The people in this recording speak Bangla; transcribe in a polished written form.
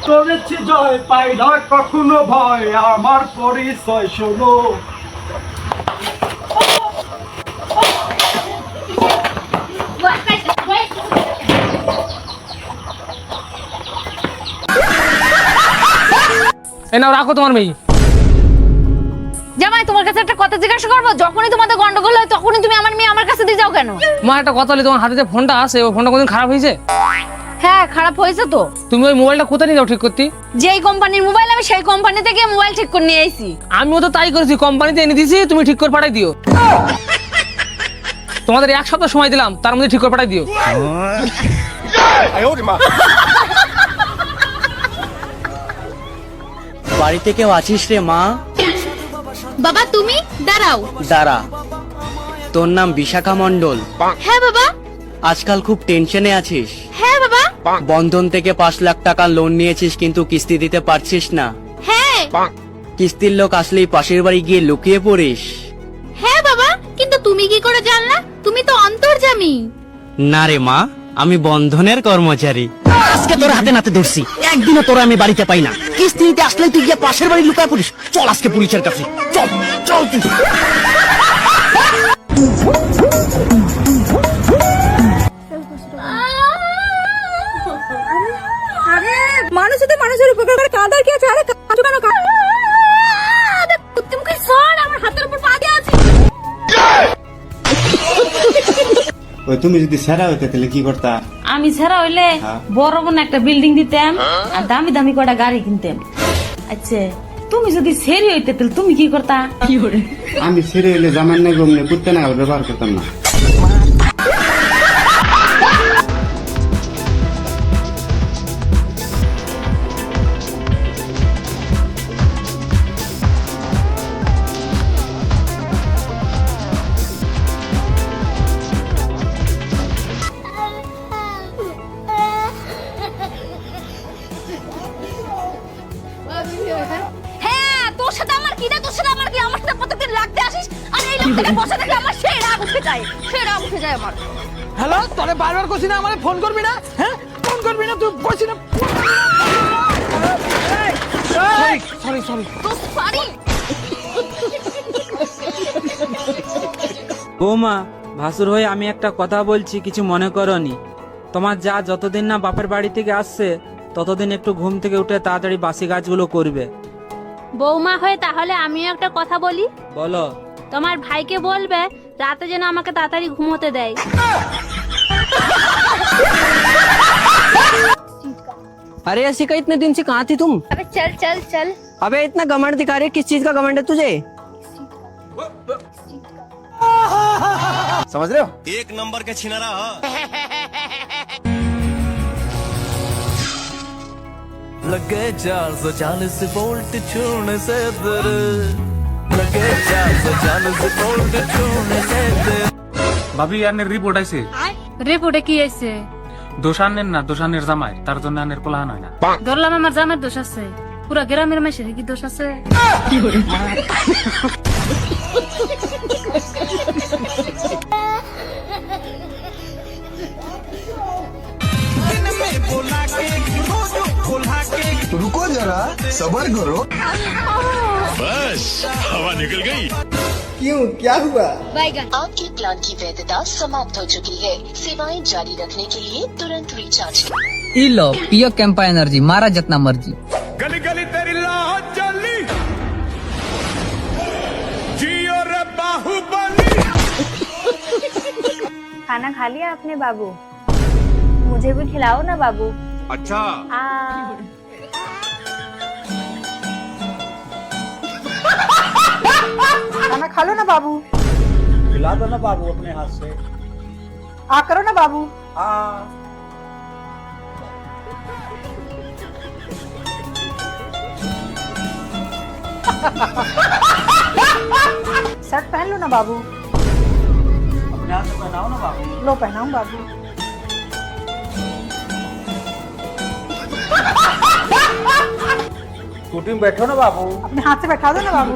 করেছি জয়, পাই না কখনো ভয়, আমার পরিচয় শোনো। এই নাও রাখো তোমার মেয়ে। জামাই তোমার কাছে একটা কথা জিজ্ঞাসা করবো, যখনই তোমাদের গন্ডগোল হয় তখনই তুমি আমার মেয়ে আমার কাছে দিয়ে যাও কেন? মা একটা কথা বলি, তোমার হাতে যে ফোনটা আছে ওই ফোনটা কোনদিন খারাপ হয়েছে? হ্যাঁ খারাপ হয়েছে তো। তুমি ওই মোবাইলটা কোথায় নিয়ে যাও ঠিক করতে? যেই কোম্পানির মোবাইল আমি সেই কোম্পানি থেকে মোবাইল ঠিক করে নিয়ে আইছি। আমিও তো তাই করেছি, কোম্পানিতে এনে দিয়েছি, তুমি ঠিক করে পাঠাই দিও। তোমাদের 1 সপ্তাহ সময় দিলাম, তার মধ্যে ঠিক করে পাঠাই দিও। বাড়িতে কেউ আছিস রে মা? বাবা তুমি দাঁড়াও। দাঁড়া, তোর নাম বিশাখা মণ্ডল? হ্যাঁ বাবা। আজকাল খুব টেনশনে আছিস? হ্যাঁ বাবা। বন্ধন থেকে 5 লাখ টাকা লোন নিয়েছিস কিন্তু কিস্তি দিতে পারছিস না। হ্যাঁ। কিস্তির লোক আসলেই পাশের বাড়ি গিয়ে লুকিয়ে পড়িস। হ্যাঁ বাবা, কিন্তু তুমি কি করে জানলা? তুমি তো অন্তর্যামী। না রে মা, আমি বন্ধনের কর্মচারী। আজকে তোর হাতে নাতে ধরছি, একদিনও তোরা আমি বাড়িতে পাই না। কিস্তি নিতে আসলে তুই গিয়ে পাশের বাড়ি লুকায় পড়িস। চল আজকে পুলিশের কাছে, চল চল তুই। আরে মানুষ তো মানুষের উপকার করে, কাঁদার কি আছে? আরে কাঁদো কেন? আরে কুত্তি মুখে সর, আমার হাতের উপর পা দিয়ে আছে। ওই তুমি যদি সেরা হইতে তাহলে কি করতা? আমি ছাড়া হইলে বড় বোন একটা বিল্ডিং দিতাম আর দামি দামি কটা গাড়ি কিনতাম। আচ্ছা তুমি যদি সেরি হইতে তাহলে তুমি কি করতা? আমি ছেড়ে হইলে জামান না গমনে কুত্তে না ব্যবহার করতাম না। হ্যাঁ তোর সাথে আমার কি না, তোর সাথে আমার কি? আমার সাথে প্রত্যেকদিন লাগতে আসিস আর এই লোকটাকে বসে দেখে আমার সেই রাগ উঠে যায়, সেই রাগ উঠে যায় আমার। হ্যালো, তোরে বারবার কইছি না আমারে ফোন করবি না? হ্যাঁ ফোন করবি না, তুই কইছি না। Sorry sorry. তো সরি। বৌমা, ভাসুর হয়ে আমি একটা কথা বলছি, কিছু মনে করনি। তোমার যা যতদিন না বাপের বাড়ি থেকে আসছে ততদিন একটু ঘুম থেকে উঠে তাড়াতাড়ি বাসি কাজগুলো করবে। বৌমা হয়ে তাহলে আমিও একটা কথা বলি। বলো। তোমার ভাইকে বলবে রাতে যেন আমাকে তাড়াতাড়ি ঘুমোতে দেয়। अरे असिका, इतने दिन से कहाँ थी तुम? अबे चल चल चल। अबे इतना घमंड दिखा रही है, किस चीज का घमंड है तुझे? समझ रहे हो? एक नंबर के छिनारा। लगे 440 वोल्ट छूने से दर, लगे 440 वोल्ट छूने से दर। ভাবি আনের রিপোর্ট আইছে। রিপোর্টে কি আছে? দোষ আনের না, দোষ আনের জামাই, তার জন্য আনের পোলাহান হয় না। ধরলাম আমার জামার দোষ আছে, পুরো গ্রামের মাসের কি দোষ আছে? रुको जरा, सबर करो। बस हवा निकल गई। क्यों, क्या हुआ? आपके प्लान की वैधता समाप्त हो चुकी है। सेवाएं जारी रखने के लिए तुरंत रिचार्ज। ई लो पियो कैंपा एनर्जी, मारा जितना मर्जी। गली गली तेरी लाह चली, जियो रे बाहुबली। खाना खा लिया आपने बाबू? मुझे भी खिलाओ ना बाबू। अच्छा। खाना खा लो ना बाबू। खिला दो ना बाबू अपने हाथ से। आ करो ना बाबू। हाँ। शर्ट पहन लो ना बाबू। अपने हाथ से पहनाओ ना बाबू। लो पहनाऊं बाबू। स्कूटी में बैठो ना बाबू। अपने हाथ से बैठा दो ना बाबू।